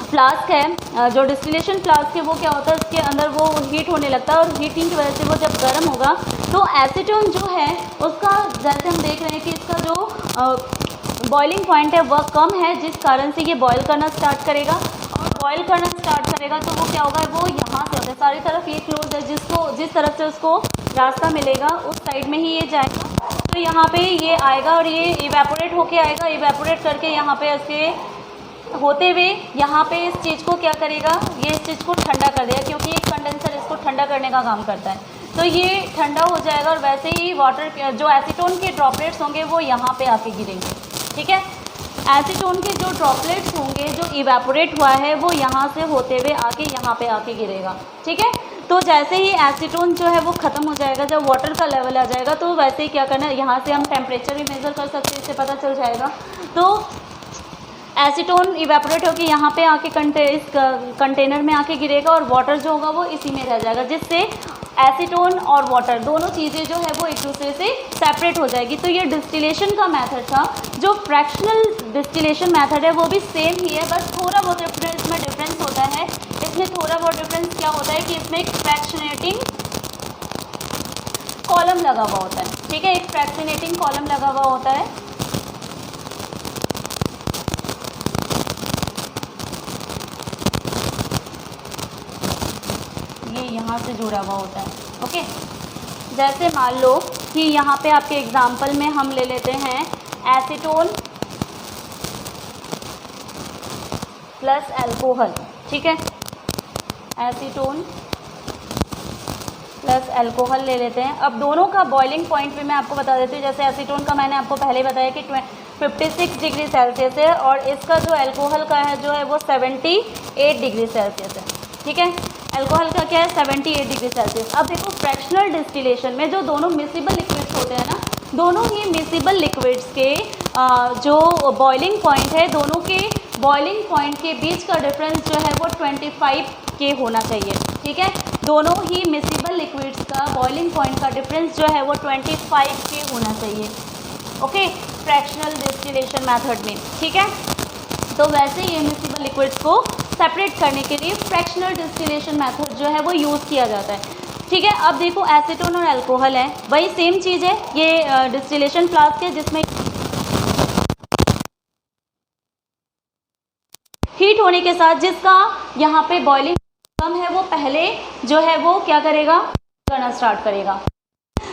फ्लास्क है, जो डिस्टिलेशन फ्लास्क है, वो क्या होता है, उसके अंदर वो हीट होने लगता है, और हीटिंग की वजह से वो जब गर्म होगा तो एसीटोन जो है उसका, जैसे हम देख रहे हैं कि इसका जो बॉइलिंग पॉइंट है वह कम है, जिस कारण से ये बॉयल करना स्टार्ट करेगा। और बॉयल करना स्टार्ट करेगा तो वो क्या होगा, वो यहाँ से होता है, सारी तरफ ये क्लोज है, जिस तरफ से उसको रास्ता मिलेगा उस साइड में ही ये जाएगा। तो यहाँ पे ये आएगा और ये इवेपोरेट होके आएगा, इवेपोरेट करके यहाँ पे इसके होते हुए यहाँ पे इस चीज़ को क्या करेगा, ये इस चीज़ को ठंडा कर देगा, क्योंकि एक कंडेंसर इसको ठंडा करने का काम करता है। तो ये ठंडा हो जाएगा और वैसे ही वाटर जो एसीटोन के ड्रॉपलेट्स होंगे वो यहाँ पे आके गिरेंगे, ठीक है। एसीटोन के जो ड्रॉपलेट्स होंगे जो इवेपोरेट हुआ है वो यहाँ से होते हुए आके यहाँ पे आके गिरेगा, ठीक है। तो जैसे ही एसीटोन जो है वो ख़त्म हो जाएगा, जब वाटर का लेवल आ जाएगा तो वैसे ही क्या करना है, यहाँ से हम टेम्परेचर भी मेज़र कर सकते हैं, इससे पता चल जाएगा। तो एसीटोन इवेपोरेट होकर यहाँ पे आके इस कंटेनर में आके गिरेगा, और वाटर जो होगा वो इसी में रह जाएगा, जिससे एसीटोन और वाटर दोनों चीज़ें जो है वो एक दूसरे से सेपरेट हो जाएगी। तो ये डिस्टिलेशन का मेथड था। जो फ्रैक्शनल डिस्टिलेशन मेथड है वो भी सेम ही है, बस थोड़ा बहुत इसमें डिफरेंस होता है। इसमें थोड़ा बहुत डिफरेंस क्या होता है कि इसमें एक फ्रैक्शनेटिंग कॉलम लगा हुआ होता है, ठीक है। एक फ्रैक्शनेटिंग कॉलम लगा हुआ होता है। यहाँ से जुड़ा हुआ होता है, ओके। जैसे मान लो कि यहाँ पे आपके एग्जाम्पल में हम ले लेते हैं एसीटोन प्लस अल्कोहल, ठीक है। एसीटोन प्लस अल्कोहल ले लेते हैं। अब दोनों का बॉइलिंग पॉइंट भी मैं आपको बता देती हूँ। जैसे एसीटोन का मैंने आपको पहले बताया कि 56 डिग्री सेल्सियस है, और इसका जो अल्कोहल का है जो है वो 78 डिग्री सेल्सियस है, ठीक है। अल्कोहल का क्या है, 78 डिग्री सेल्सियस। अब देखो फ्रैक्शनल डिस्टिलेशन में जो दोनों मिसिबल लिक्विड्स होते हैं ना, दोनों ही मिसिबल लिक्विड्स के जो बॉइलिंग पॉइंट है, दोनों के बॉइलिंग पॉइंट के बीच का डिफरेंस जो है वो 25 के होना चाहिए, ठीक है। दोनों ही मिसिबल लिक्विड्स का बॉइलिंग पॉइंट का डिफरेंस जो है वो 25 के होना चाहिए, ओके, फ्रैक्शनल डिस्टिलेशन मेथड में, ठीक है। तो वैसे ये मिसिबल लिक्विड्स को सेपरेट करने के लिए फ्रैक्शनल डिस्टिलेशन मेथड जो है वो यूज़ किया जाता है, ठीक है। अब देखो एसीटोन और अल्कोहल है, वही सेम चीज़ है। ये डिस्टिलेशन फ्लास्क है जिसमें हीट होने के साथ जिसका यहाँ पे बॉइलिंग कम है वो पहले जो है वो क्या करेगा, करना स्टार्ट करेगा,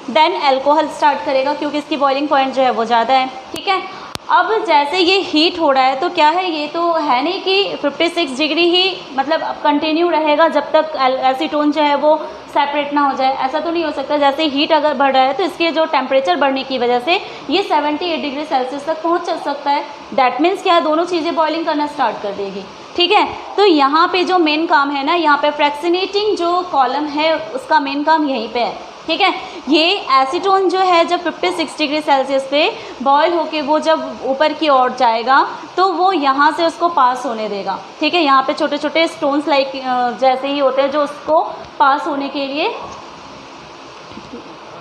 देन अल्कोहल स्टार्ट करेगा क्योंकि इसकी बॉइलिंग पॉइंट जो है वो ज़्यादा है, ठीक है। अब जैसे ये हीट हो रहा है तो क्या है, ये तो है नहीं कि 56 डिग्री ही मतलब कंटिन्यू रहेगा जब तक एसीटोन जो है वो सेपरेट ना हो जाए, ऐसा तो नहीं हो सकता। जैसे हीट अगर बढ़ रहा है तो इसके जो टेम्परेचर बढ़ने की वजह से ये 78 डिग्री सेल्सियस तक पहुंच सकता है। दैट मीन्स क्या, दोनों चीज़ें बॉइलिंग करना स्टार्ट कर देगी। ठीक है, तो यहाँ पे जो मेन काम है ना, यहाँ पे फ्रैक्शनेटिंग जो कॉलम है उसका मेन काम यहीं पे है। ठीक है, ये एसीटोन जो है जब 56 डिग्री सेल्सियस पे बॉयल होके वो जब ऊपर की ओर जाएगा तो वो यहाँ से उसको पास होने देगा। ठीक है, यहाँ पे छोटे छोटे स्टोन्स लाइक जैसे ही होते हैं जो उसको पास होने के लिए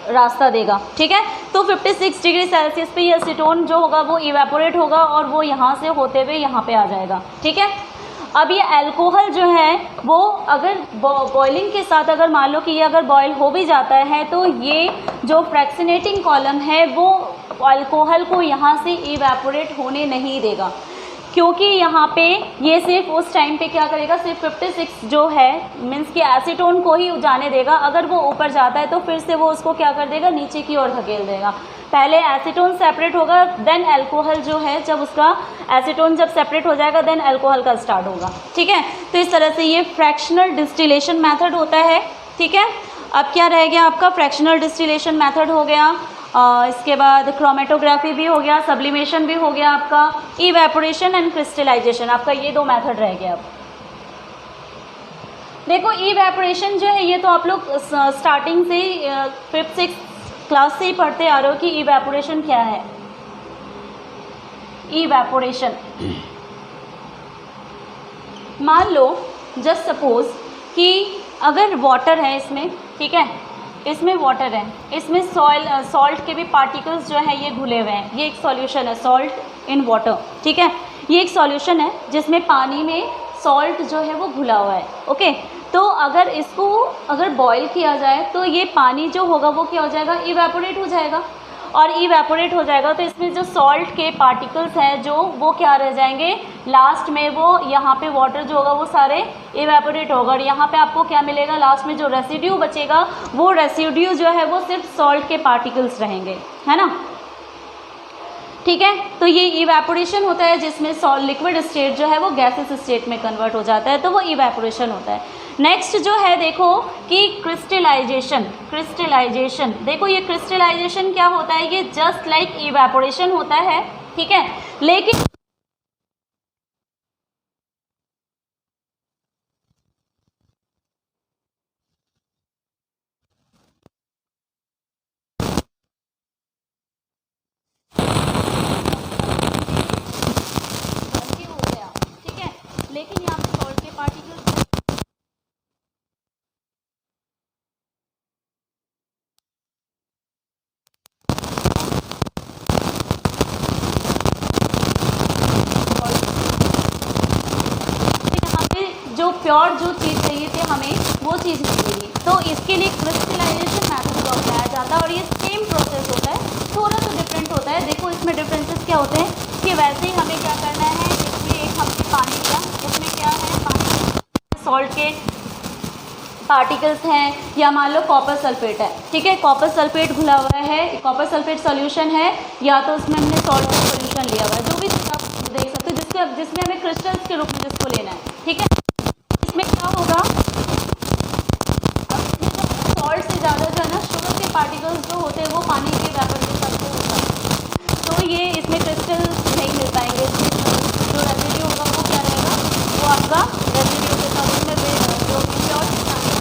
रास्ता देगा। ठीक है, तो 56 डिग्री सेल्सियस पे ये एसीटोन जो होगा वो इवेपोरेट होगा और वो यहाँ से होते हुए यहाँ पे आ जाएगा। ठीक है, अब ये अल्कोहल जो है वो अगर बॉइलिंग के साथ अगर मान लो कि ये अगर बॉयल हो भी जाता है तो ये जो फ्रैक्शनेटिंग कॉलम है वो अल्कोहल को यहाँ से इवेपोरेट होने नहीं देगा, क्योंकि यहाँ पे ये सिर्फ उस टाइम पे क्या करेगा, सिर्फ 56 जो है मीन्स कि एसीटोन को ही जाने देगा। अगर वो ऊपर जाता है तो फिर से वो उसको क्या कर देगा, नीचे की ओर धकेल देगा। पहले एसीटोन सेपरेट होगा, देन अल्कोहल जो है जब उसका एसीटोन जब सेपरेट हो जाएगा देन अल्कोहल का स्टार्ट होगा। ठीक है, तो इस तरह से ये फ्रैक्शनल डिस्टिलेशन मेथड होता है। ठीक है, अब क्या रह गया आपका, फ्रैक्शनल डिस्टिलेशन मेथड हो गया, इसके बाद क्रोमेटोग्राफी भी हो गया, सब्लिमेशन भी हो गया आपका, इवेपोरेशन एंड क्रिस्टलाइजेशन, आपका ये दो मेथड रह गया। अब देखो इवेपोरेशन जो है ये तो आप लोग स्टार्टिंग से 5th-6th क्लास से ही पढ़ते आ रहे हो कि इवेपोरेशन क्या है। इवेपोरेशन, मान लो जस्ट सपोज कि अगर वाटर है इसमें, ठीक है, इसमें वाटर है, इसमें सॉल्ट के भी पार्टिकल्स जो है ये घुले हुए हैं। ये एक सॉल्यूशन है, सॉल्ट इन वाटर। ठीक है, ये एक सॉल्यूशन है जिसमें पानी में सॉल्ट जो है वो घुला हुआ है। ओके, तो अगर इसको अगर बॉईल किया जाए तो ये पानी जो होगा वो क्या हो जाएगा, इवेपोरेट हो जाएगा। और इवेपोरेट हो जाएगा तो इसमें जो सॉल्ट के पार्टिकल्स हैं जो वो क्या रह जाएंगे, लास्ट में वो यहाँ पे वाटर जो होगा वो सारे इवेपोरेट होगा और यहाँ पे आपको क्या मिलेगा, लास्ट में जो रेसिड्यू बचेगा वो रेसिड्यू जो है वो सिर्फ सॉल्ट के पार्टिकल्स रहेंगे, है ना। ठीक है, तो ये इवेपोरेशन होता है जिसमें लिक्विड स्टेट जो है वो गैसेस स्टेट में कन्वर्ट हो जाता है, तो वो इवेपोरेशन होता है। नेक्स्ट जो है देखो कि क्रिस्टलाइजेशन। क्रिस्टलाइजेशन देखो, ये क्रिस्टलाइजेशन क्या होता है, ये जस्ट लाइक इवेपोरेशन होता है। ठीक है, लेकिन हो गया, ठीक है, लेकिन यहाँ पे सॉल्ट के पार्टिकल्स जो प्योर जो चीज़ चाहिए थी हमें वो चीज़ मिलेगी। तो इसके लिए क्रिस्टलाइजेशन मैथड को अपनाया जाता है और ये सेम प्रोसेस होता है, थोड़ा सा डिफरेंट होता है। देखो इसमें डिफरेंसेस क्या होते हैं कि वैसे ही हमें क्या करना है, इसमें एक हमने पानी लिया, इसमें क्या है, पानी सॉल्ट के पार्टिकल्स हैं या मान लो कॉपर सल्फेट है। ठीक है, कॉपर सल्फेट घुला हुआ है, कॉपर सल्फेट सोल्यूशन है या तो उसमें हमने सॉल्ट का सोल्यूशन लिया हुआ है, जो भी आप देख सकते हो, जिसमें हमें क्रिस्टल्स के रूप में जिसको लेना है। ठीक है, इसमें क्या होगा, अब सॉल्ट से ज़्यादा जो है ना शुगर के पार्टिकल्स जो होते हैं वो पानी के वेपर के साथ होता है, तो ये इसमें क्रिस्टल्स नहीं मिल पाएंगे। जो रेसिड्यू होगा वो क्या रहेगा, वो आपका रेसिड्यू के साथ उसमें जो प्योर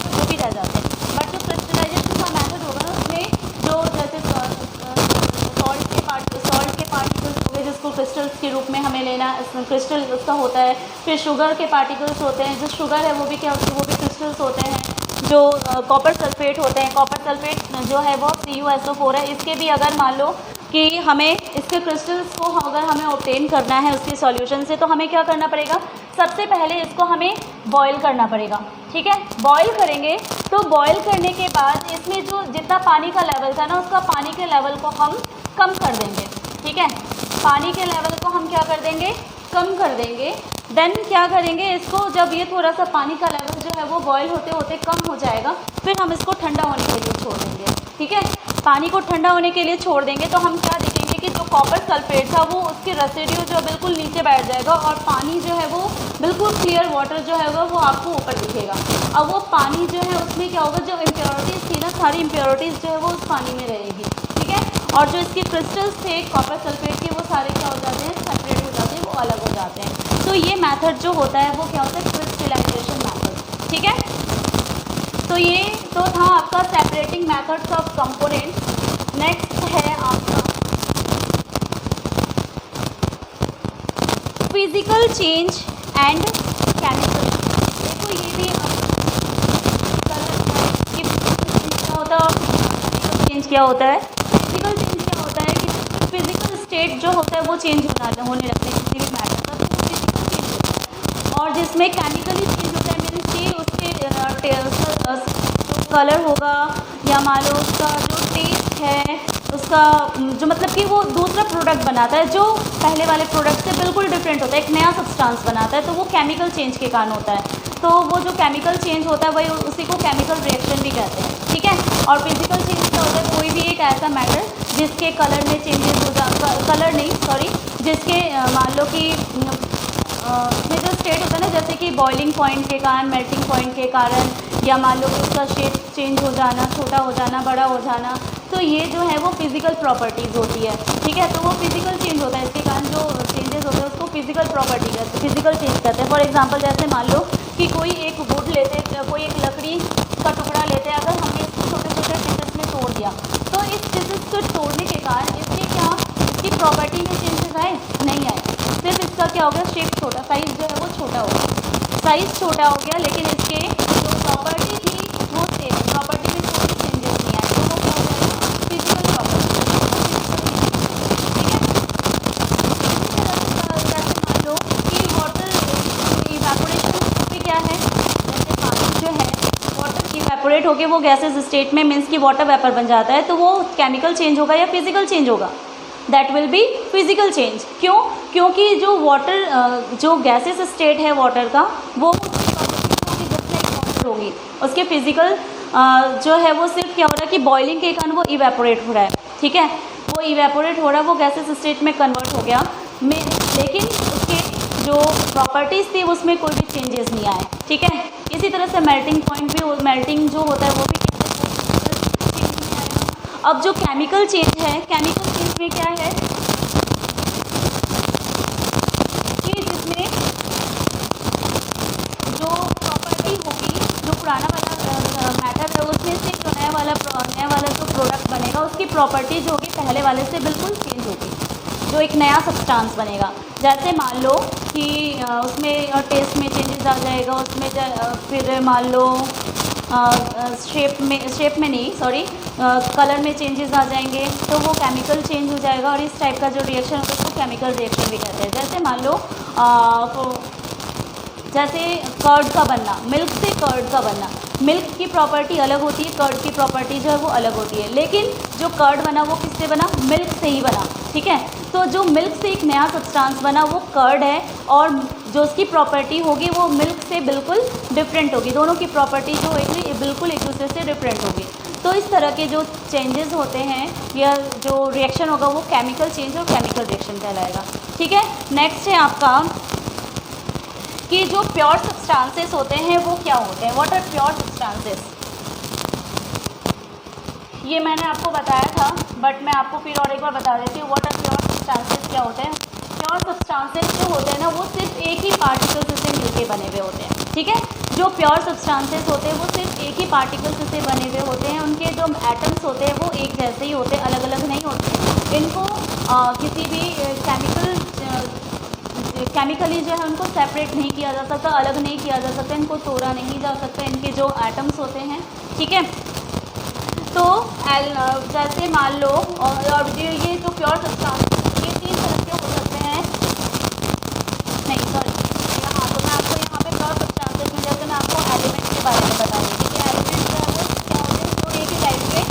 जो भी रह जाते हैं। बट जो क्रिस्टलाइजेशन का मेथड होगा ना उसमें जो जैसे सॉल्ट के पार्टिकल्स हो गए जिसको क्रिस्टल्स के रूप में हमें लेना, क्रिस्टल उसका होता है। फिर शुगर के पार्टिकल्स होते हैं, जो शुगर है वो भी क्या होती है, वो भी क्रिस्टल्स होते हैं। जो कॉपर सल्फेट होते हैं, कॉपर सल्फेट जो है वो CuSO4 है, इसके भी अगर मान लो कि हमें इसके क्रिस्टल्स को अगर हमें ऑब्टेन करना है उसके सॉल्यूशन से, तो हमें क्या करना पड़ेगा, सबसे पहले इसको हमें बॉईल करना पड़ेगा। ठीक है, बॉईल करेंगे तो बॉईल करने के बाद इसमें जो जितना पानी का लेवल था ना उसका पानी के लेवल को हम कम कर देंगे। ठीक है, पानी के लेवल को हम क्या कर देंगे, कम कर देंगे। देन क्या करेंगे, इसको जब ये थोड़ा सा पानी का लेवल जो है वो बॉईल होते होते कम हो जाएगा, फिर हम इसको ठंडा होने के लिए छोड़ देंगे। ठीक है, पानी को ठंडा होने के लिए छोड़ देंगे तो हम क्या देखेंगे कि जो कॉपर सल्फेट था वो उसके रेसिड्यू जो बिल्कुल नीचे बैठ जाएगा और पानी जो है वो बिल्कुल क्लियर वाटर जो है वो आपको ऊपर दिखेगा। अब वो पानी जो है उसमें क्या होगा, जो इम्प्योरिटीज़ थी ना, सारी इम्प्योरिटीज़ जो है वो उस पानी में रहेगी, ठीक है। और जो इसके क्रिस्टल्स थे कॉपर सल्फेट के वो सारे क्या हो जाते हैं, सेपरेट हो जाते हैं, वो अलग हो जाते हैं। तो ये मेथड जो होता है वो क्या होता है, क्रिस्टलाइजेशन मेथड, ठीक है। तो ये तो था आपका separating methods of component. Next है आपका फिजिकल चेंज एंड केमिकल। देखो ये भी क्या होता है, चेंज क्या होता है, फिजिकल चेंज क्या होता है कि फिजिकल स्टेट जो होता है वो चेंज होने लगता है किसी भी मैटर का, तो वो फिजिकल चेंज होता है। और जिसमें केमिकली चेंज होता है मीन्स कि उसके जो कलर होगा या मान लो उसका जो टेस्ट है, उसका जो मतलब कि वो दूसरा प्रोडक्ट बनाता है जो पहले वाले प्रोडक्ट से बिल्कुल डिफरेंट होता है, एक नया सब्सटेंस बनाता है, तो वो केमिकल चेंज के कारण होता है। तो वो जो केमिकल चेंज होता है वही उसी को केमिकल रिएक्शन भी कहते हैं, ठीक है। और फिजिकल चेंज क्या होता है, कोई भी एक ऐसा मैटर जिसके कलर में चेंजेस हो कलर नहीं सॉरी जिसके मान लो कि उसमें जो स्टेट होता है ना, जैसे कि बॉइलिंग पॉइंट के कारण, मेल्टिंग पॉइंट के कारण, या मान लो कि उसका शेप चेंज हो जाना, छोटा हो जाना, बड़ा हो जाना, तो ये जो है वो फिजिकल प्रॉपर्टीज़ होती है, ठीक है। तो वो फिजिकल चेंज होता है, इसके कारण जो चेंजेस होते हैं उसको फिजिकल प्रॉपर्टी कहते हैं, फिजिकल चेंज कहते हैं। फॉर एग्जांपल जैसे मान लो कि कोई एक वुड लेते, कोई एक लकड़ी का टुकड़ा लेते हैं, अगर हमने इसको छोटे छोटे पीसेस में तोड़ दिया, तो इस पीसेस को तोड़ने के कारण इसके क्या, इसकी प्रॉपर्टी में चेंजेस आए, नहीं आए, सिर्फ इसका क्या हो गया, शेप छोटा, साइज़ जो है वो छोटा हो गया, साइज़ छोटा हो गया, लेकिन इसके जो प्रॉपर्टी थी वो सेम, प्रॉपर्टी में कोई चेंजेस नहीं आए, तो वो क्या हो जाएगा, फिजिकल प्रॉपर्टी, ठीक है। जैसे मान लो कि वाटर इवेपोरेशन भी क्या है, जैसे पानी जो है वाटर इवेपोरेट होकर वो गैसेज स्टेट में मीन्स कि वाटर वेपर बन जाता है, तो वो केमिकल चेंज होगा या फिजिकल चेंज होगा, that will be physical change. क्यों, क्योंकि जो वाटर जो गैसेस स्टेट है वाटर का वो वाटर होगी, उसके फिजिकल जो है वो सिर्फ क्या हो रहा है कि बॉइलिंग के कारण वो इवेपोरेट हो रहा है, ठीक है, वो इवेपोरेट हो रहा है, वो गैसेस स्टेट में कन्वर्ट हो गया, लेकिन उसके जो प्रॉपर्टीज़ थी उसमें कोई भी चेंजेस नहीं आए, ठीक है। इसी तरह से मेल्टिंग पॉइंट भी, मेल्टिंग जो होता है वो भी चेंज नहीं आएगा। अब जो केमिकल चेंज है, केमिकल चेंज में क्या है कि जिसमें जो प्रॉपर्टी होगी, जो पुराना वाला मैटर है उसमें से जो नया वाला जो प्रोडक्ट बनेगा उसकी प्रॉपर्टी जो होगी पहले वाले से बिल्कुल चेंज होगी, जो एक नया सब्सटेंस बनेगा। जैसे मान लो कि उसमें टेस्ट में चेंजेस आ जाएगा, उसमें फिर मान लो शेप में नहीं सॉरी कलर में चेंजेस आ जाएंगे, तो वो केमिकल चेंज हो जाएगा। और इस टाइप का जो रिएक्शन होता है उसको केमिकल रिएक्शन भी कहते हैं। जैसे मान लो जैसे कर्ड का बनना, मिल्क से कर्ड का बनना, मिल्क की प्रॉपर्टी अलग होती है, कर्ड की प्रॉपर्टी जो है वो अलग होती है, लेकिन जो कर्ड बना वो किससे बना, मिल्क से ही बना, ठीक है। तो जो मिल्क से एक नया सब्सटेंस बना वो कर्ड है, और जो उसकी प्रॉपर्टी होगी वो मिल्क से बिल्कुल डिफरेंट होगी, दोनों की प्रॉपर्टी जो होगी बिल्कुल एक दूसरे से डिफरेंट होगी। तो इस तरह के जो चेंजेस होते हैं या जो रिएक्शन होगा वो केमिकल चेंज और केमिकल रिएक्शन कहलाएगा, ठीक है। नेक्स्ट है आपका कि जो प्योर सब्सटेंसेस होते हैं वो क्या होते हैं, व्हाट आर प्योर सब्सटेंसेस। ये मैंने आपको बताया था, बट मैं आपको फिर और एक बार बता देती हूँ व्हाट आर प्योर सब्सटेंसेस क्या होते हैं। प्योर सब्सटेंसेस जो होते हैं ना वो सिर्फ एक ही पार्टिकल्स से मिलके बने हुए होते हैं, ठीक है। जो प्योर सब्सटेंसेस होते हैं वो सिर्फ एक ही पार्टिकल्स से बने हुए होते हैं, उनके जो एटम्स होते हैं वो एक जैसे ही होते हैं, अलग अलग नहीं होते। इनको किसी भी केमिकली जो है उनको सेपरेट नहीं किया जा सकता, अलग नहीं किया जा सकता, इनको तोड़ा नहीं जा सकता, इनके जो एटम्स होते हैं, ठीक है। तो जैसे मान लो और ये जो प्योर सब्सटेंस ये 3 तरह के हो सकते हैं, नहीं सॉरी यहाँ तो मैं आपको यहाँ पे प्योर सब्सटेंसेस में जैसे मैं आपको एलिमेंट के बारे में बता रही थी कि एलिमेंट जो है वो क्या होते हैं, जो एक ही टाइप के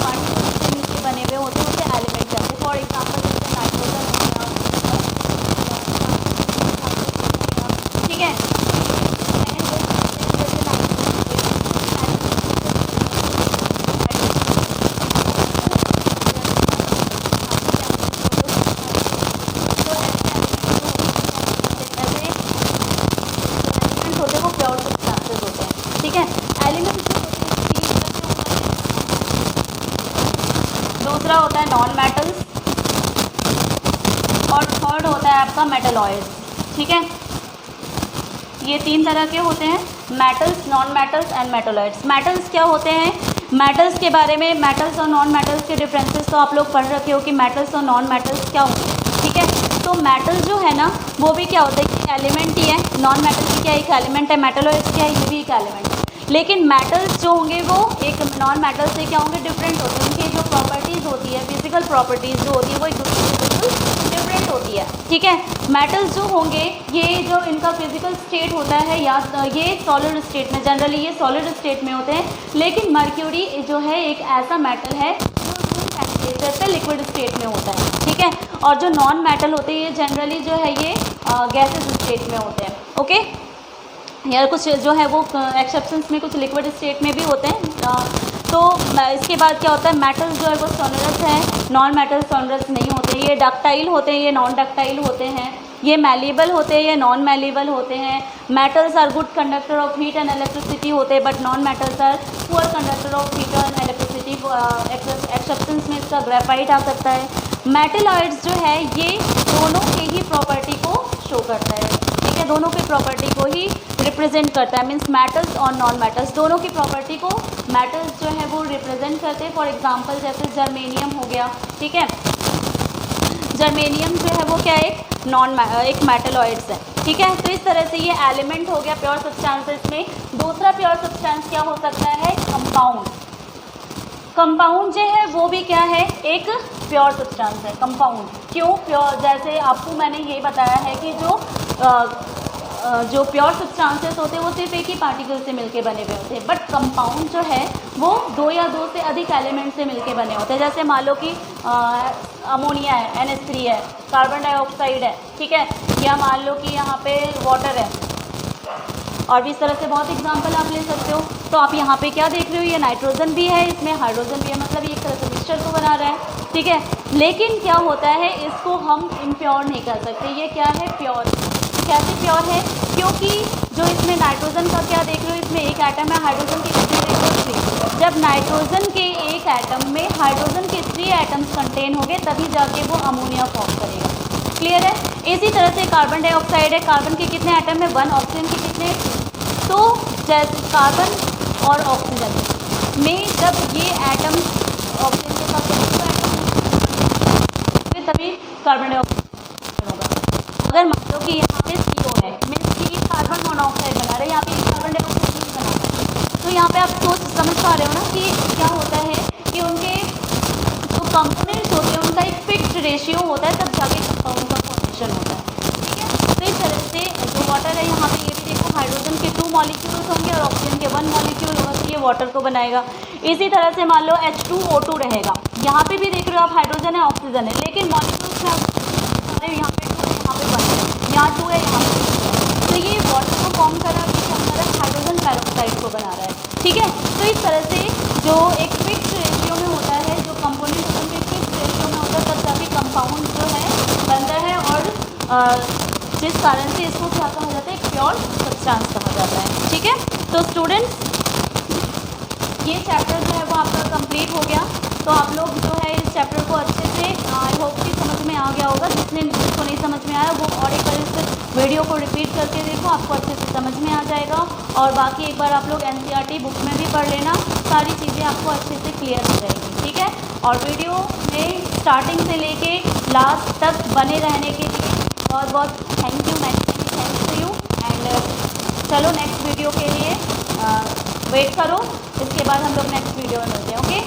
पार्टिकल्स से मिलके बने हुए होते हैं उसे एलिमेंट कहते हैं। फॉर एग्जाम्पल जैसे नाइट्रोजन हो गया, ठीक है। प्योर सब्सटेंसेस होते हैं, ठीक है। एलिमेंट्स जो होते हैं 3 तरह के होते हैं। दूसरा होता है नॉन मेटल्स और थर्ड होता है आपका मेटलॉइड्स, ठीक है। ये 3 तरह के होते हैं, metals, non metals and metalloids. Metals क्या होते हैं? मेटल्स के बारे में, मेटल्स और नॉन मेटल्स के डिफरेंसेस तो आप लोग पढ़ रखे हो कि मेटल्स और नॉन मेटल्स क्या होते हैं, ठीक है। तो मेटल जो है ना वो भी क्या होता है कि एलिमेंट ही है, नॉन मेटल भी क्या एक एलिमेंट है, मेटलॉइड्स क्या है ये भी एक एलिमेंट है। लेकिन मेटल्स जो होंगे वो एक नॉन मेटल से क्या होंगे, डिफरेंट होते हैं। उनकी जो प्रॉपर्टीज़ होती है, फिजिकल प्रॉपर्टीज़ जो होती है वो एक दूसरे से बिल्कुल डिफरेंट होती है, ठीक है। मेटल्स जो होंगे ये जो इनका फिजिकल स्टेट होता है या ये सॉलिड स्टेट में, जनरली ये सॉलिड स्टेट में होते हैं। लेकिन मर्क्यूरी जो है एक ऐसा मेटल है जो रूम टेम्परेचर पे लिक्विड स्टेट में होता है, ठीक है। और जो नॉन मेटल होते हैं ये जनरली जो है ये गैसेस स्टेट में होते हैं, ओके। या कुछ जो है वो एक्सेप्शंस में कुछ लिक्विड स्टेट में भी होते हैं। तो इसके बाद क्या होता है, मेटल्स जो है वो सोनरस है, नॉन मेटल सोनरस नहीं होते। ये डक्टाइल होते हैं, ये नॉन डक्टाइल होते हैं। ये मैलेबल होते हैं, ये नॉन मैलेबल होते हैं। Metals are good conductor of heat and electricity होते हैं, but non metals are poor conductor of heat and electricity. Exceptions में इसका ग्रेफाइट आ सकता है। मेटलॉइड्स जो है ये दोनों के ही प्रॉपर्टी को शो करता है, ठीक है, दोनों की प्रॉपर्टी को ही रिप्रेजेंट करता है। मीन्स मेटल्स और नॉन मेटल्स दोनों की प्रॉपर्टी को मेटल्स जो है वो रिप्रेजेंट करते हैं। फॉर एग्जांपल जैसे जर्मेनियम हो गया, ठीक है। जर्मेनियम जो है वो क्या है, एक मेटलॉइड्स है, ठीक है। तो इस तरह से ये एलिमेंट हो गया प्योर सब्सटेंसेस में। दूसरा प्योर सब्सटेंस क्या हो सकता है, कंपाउंड। कंपाउंड जो है वो भी क्या है, एक प्योर सब्सटेंस है कंपाउंड। क्यों प्योर? जैसे आपको मैंने ये बताया है कि जो प्योर सब्सटेंसेस होते हैं वो सिर्फ एक ही पार्टिकल से मिलके बने हुए होते हैं, बट कंपाउंड जो है वो 2 या 2 से अधिक एलिमेंट से मिलके बने होते हैं। जैसे मान लो कि अमोनिया है, NH3 है, कार्बन डाइऑक्साइड है, ठीक है, या मान लो कि यहाँ पे वाटर है, और भी इस तरह से बहुत एग्जाम्पल आप ले सकते हो। तो आप यहाँ पे क्या देख रहे हो, ये नाइट्रोजन भी है, इसमें हाइड्रोजन भी है, मतलब ये एक तरह से मिक्सचर को बना रहा है, ठीक है। लेकिन क्या होता है, इसको हम इम्प्योर नहीं कर सकते। ये क्या है, प्योर। कैसे प्योर है? क्योंकि जो इसमें नाइट्रोजन का क्या देख रहे हो, इसमें एक एटम है, हाइड्रोजन के कितने देख रहे हो, 3। जब नाइट्रोजन के एक एटम में हाइड्रोजन के 3 एटम्स कंटेन होंगे तभी जाके वो अमोनिया फॉर्म करेगा। क्लियर है? इसी तरह से कार्बन डाइऑक्साइड है, कार्बन के कितने एटम है, 1, ऑक्सीजन के कितने। तो जैसे कार्बन और ऑक्सीजन में जब ये एटम ऑक्सीजन के साथ एटम तभी कार्बन डाइऑक्साइड होगा। अगर मान लो कि यहाँ पे CO है, मीन्स कि कार्बन मोनोऑक्साइड बना रहे हैं, यहाँ पे कार्बन डाइऑक्साइड नहीं बना रहे हैं। तो यहाँ पे आप सोच समझ पा रहे हो ना कि क्या होता है कि उनके जो कंपोनेंट्स होते हैं उनका एक फिक्स्ड रेशियो होता है, तब जाके कंपाउंड का फॉर्मेशन होता है, ठीक है। तो इस तरह से जो वाटर है, यहाँ पे ये भी देखो हाइड्रोजन के 2 मॉलिक्यूल्स होंगे और ऑक्सीजन के 1 मॉलिक्यूल होगा, तो ये वाटर को बनाएगा। इसी तरह से मान लो H2O2 रहेगा, यहाँ पे भी देख रहे हो आप हाइड्रोजन है, ऑक्सीजन है, लेकिन मॉलिक्यूल्स में यहाँ पे 2 है, यहाँ पे 1 है, यहाँ 2 है, यहाँ पे। तो ये वाटर को फॉर्म कर रहा है कि हमारा हाइड्रोजन पेरोक्साइड को बना रहा है, ठीक है। तो इस तरह से जो एक फिक्स रेशियो में होता है, जो कंपोनेंट होते हैं फिक्स रेशियो में होता है, तब जाके कंपाउंड जो है बनता है, और जिस कारण से इसको क्या कहा जाता है, एक प्योर सब्सटेंस कहा जाता है, ठीक है। तो स्टूडेंट्स ये चैप्टर जो है वो आपका कंप्लीट हो गया। तो आप लोग जो है इस चैप्टर को अच्छे से आई होप कि समझ में आ गया होगा। जिसको नहीं समझ में आया वो और एक बार इस वीडियो को रिपीट करके देखो, आपको अच्छे से समझ में आ जाएगा। और बाकी एक बार आप लोग NCERT बुक में भी पढ़ लेना, सारी चीज़ें आपको अच्छे से क्लियर हो जाएगी, ठीक है। और वीडियो में स्टार्टिंग से लेके लास्ट तक बने रहने के लिए बहुत बहुत thank you, thanks to you. And चलो नेक्स्ट वीडियो के लिए वेट करो, इसके बाद हम लोग नेक्स्ट वीडियो में मिलते हैं, ओके।